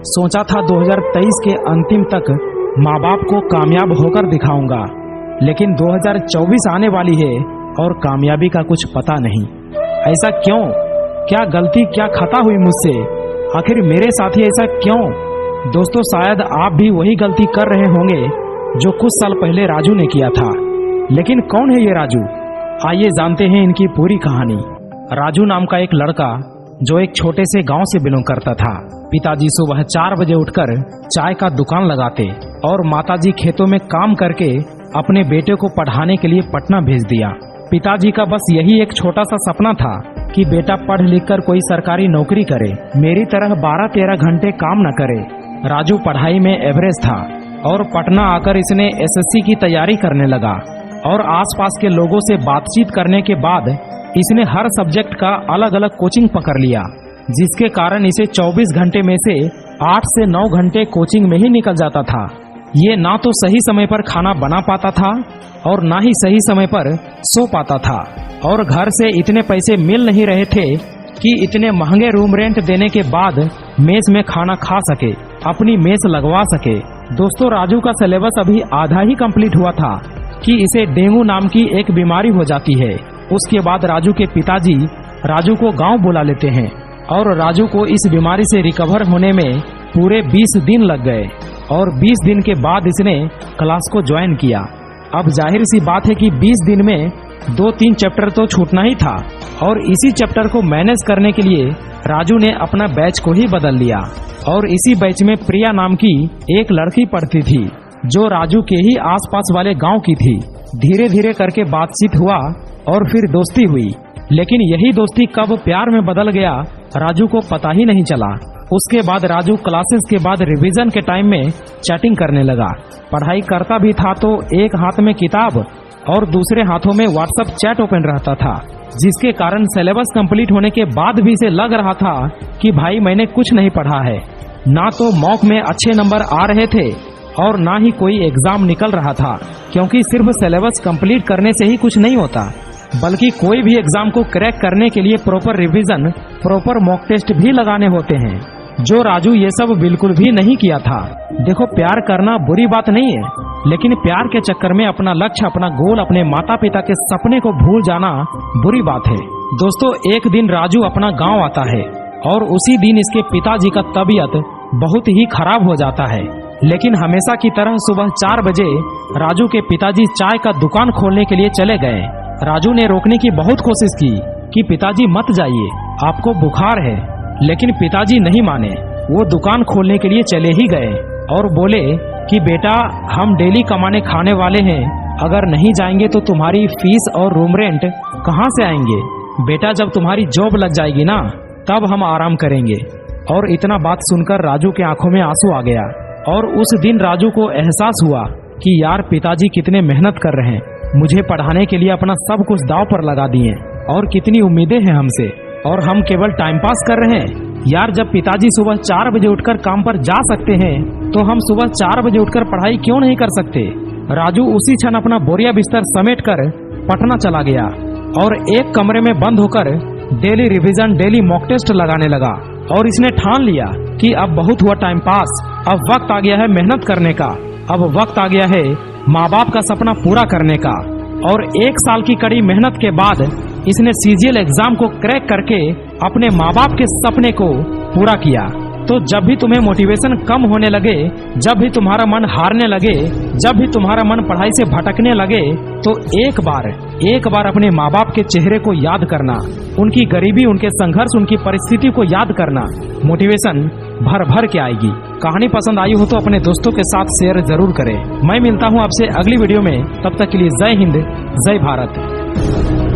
सोचा था 2023 के अंतिम तक माँ बाप को कामयाब होकर दिखाऊंगा, लेकिन 2024 आने वाली है और कामयाबी का कुछ पता नहीं। ऐसा क्यों? क्या गलती, क्या खता हुई मुझसे? आखिर मेरे साथ ही ऐसा क्यों? दोस्तों, शायद आप भी वही गलती कर रहे होंगे जो कुछ साल पहले राजू ने किया था। लेकिन कौन है ये राजू? आइए जानते हैं इनकी पूरी कहानी। राजू नाम का एक लड़का जो एक छोटे से गांव से बिलोंग करता था। पिताजी सुबह 4 बजे उठकर चाय का दुकान लगाते और माताजी खेतों में काम करके अपने बेटे को पढ़ाने के लिए पटना भेज दिया। पिताजी का बस यही एक छोटा सा सपना था कि बेटा पढ़ लिख कर कोई सरकारी नौकरी करे, मेरी तरह 12-13 घंटे काम न करे। राजू पढ़ाई में एवरेज था और पटना आकर इसने एसएससी की तैयारी करने लगा और आसपास के लोगों से बातचीत करने के बाद इसने हर सब्जेक्ट का अलग अलग कोचिंग पकड़ लिया, जिसके कारण इसे 24 घंटे में से 8 से 9 घंटे कोचिंग में ही निकल जाता था। ये ना तो सही समय पर खाना बना पाता था और ना ही सही समय पर सो पाता था, और घर से इतने पैसे मिल नहीं रहे थे कि इतने महंगे रूम रेंट देने के बाद मेस में खाना खा सके, अपनी मेस लगवा सके। दोस्तों, राजू का सिलेबस अभी आधा ही कंप्लीट हुआ था कि इसे डेंगू नाम की एक बीमारी हो जाती है। उसके बाद राजू के पिताजी राजू को गांव बुला लेते हैं और राजू को इस बीमारी से रिकवर होने में पूरे 20 दिन लग गए और 20 दिन के बाद इसने क्लास को ज्वाइन किया। अब जाहिर सी बात है कि 20 दिन में 2-3 चैप्टर तो छूटना ही था, और इसी चैप्टर को मैनेज करने के लिए राजू ने अपना बैच को ही बदल लिया। और इसी बैच में प्रिया नाम की एक लड़की पढ़ती थी जो राजू के ही आसपास वाले गांव की थी। धीरे धीरे करके बातचीत हुआ और फिर दोस्ती हुई, लेकिन यही दोस्ती कब प्यार में बदल गया राजू को पता ही नहीं चला। उसके बाद राजू क्लासेस के बाद रिवीजन के टाइम में चैटिंग करने लगा। पढ़ाई करता भी था तो एक हाथ में किताब और दूसरे हाथों में व्हाट्सएप चैट ओपन रहता था, जिसके कारण सिलेबस कंप्लीट होने के बाद भी इसे लग रहा था कि भाई मैंने कुछ नहीं पढ़ा है। ना तो मॉक में अच्छे नंबर आ रहे थे और ना ही कोई एग्जाम निकल रहा था, क्योंकि सिर्फ सिलेबस कंप्लीट करने से ही कुछ नहीं होता, बल्कि कोई भी एग्जाम को क्रैक करने के लिए proper revision, proper mock test भी लगाने होते हैं, जो राजू ये सब बिल्कुल भी नहीं किया था। देखो, प्यार करना बुरी बात नहीं है, लेकिन प्यार के चक्कर में अपना लक्ष्य, अपना गोल, अपने माता पिता के सपने को भूल जाना बुरी बात है। दोस्तों, एक दिन राजू अपना गांव आता है और उसी दिन इसके पिताजी का तबीयत बहुत ही खराब हो जाता है। लेकिन हमेशा की तरह सुबह 4 बजे राजू के पिताजी चाय का दुकान खोलने के लिए चले गए। राजू ने रोकने की बहुत कोशिश की कि पिताजी मत जाइए, आपको बुखार है, लेकिन पिताजी नहीं माने। वो दुकान खोलने के लिए चले ही गए और बोले कि बेटा, हम डेली कमाने खाने वाले हैं, अगर नहीं जाएंगे तो तुम्हारी फीस और रूम रेंट कहाँ से आएंगे? बेटा, जब तुम्हारी जॉब लग जाएगी ना, तब हम आराम करेंगे। और इतना बात सुनकर राजू के आंखों में आंसू आ गया और उस दिन राजू को एहसास हुआ कि यार, पिताजी कितने मेहनत कर रहे हैं, मुझे पढ़ाने के लिए अपना सब कुछ दांव पर लगा दिए और कितनी उम्मीदें हैं हमसे, और हम केवल टाइम पास कर रहे हैं। यार, जब पिताजी सुबह 4 बजे उठकर काम पर जा सकते हैं तो हम सुबह 4 बजे उठकर पढ़ाई क्यों नहीं कर सकते? राजू उसी क्षण अपना बोरिया बिस्तर समेट कर पटना चला गया और एक कमरे में बंद होकर daily revision, daily mock test लगाने लगा। और इसने ठान लिया कि अब बहुत हुआ टाइम पास, अब वक्त आ गया है मेहनत करने का, अब वक्त आ गया है माँ बाप का सपना पूरा करने का। और 1 साल की कड़ी मेहनत के बाद इसने सीजीएल एग्जाम को क्रैक करके अपने माँ बाप के सपने को पूरा किया। तो जब भी तुम्हें मोटिवेशन कम होने लगे, जब भी तुम्हारा मन हारने लगे, जब भी तुम्हारा मन पढ़ाई से भटकने लगे, तो एक बार अपने माँ बाप के चेहरे को याद करना, उनकी गरीबी, उनके संघर्ष, उनकी परिस्थिति को याद करना, मोटिवेशन भर भर के आएगी। कहानी पसंद आई हो तो अपने दोस्तों के साथ शेयर जरूर करें। मैं मिलता हूँ आपसे अगली वीडियो में, तब तक के लिए जय हिंद, जय भारत।